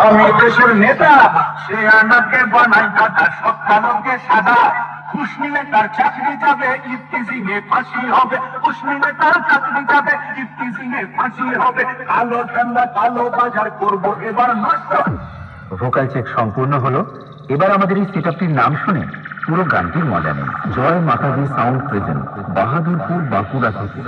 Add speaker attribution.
Speaker 1: আমি দেশের নেতা, সে আনাকে বানাই কাটা, সব কালোকে সাদা। খুশনি নেতার চাকরি যাবে, ইফতিজিং এ ফাঁসি হবে। খুশনি নেতার চাকরি যাবে, ইফতিজিং এ ফাঁসি হবে। কালো ঠান্ডা কালো বাজার করবো এবার নষ্ট।
Speaker 2: ভোকাল চেক সম্পূর্ণ হলো। এবার আমাদের এই সেটআপটির নাম শুনে পুরো গানটির মজা নেই। জয় মাতাজি সাউন্ড প্রেজেন্ট, বাহাদুরপুর, বাঁকুড়া থেকে।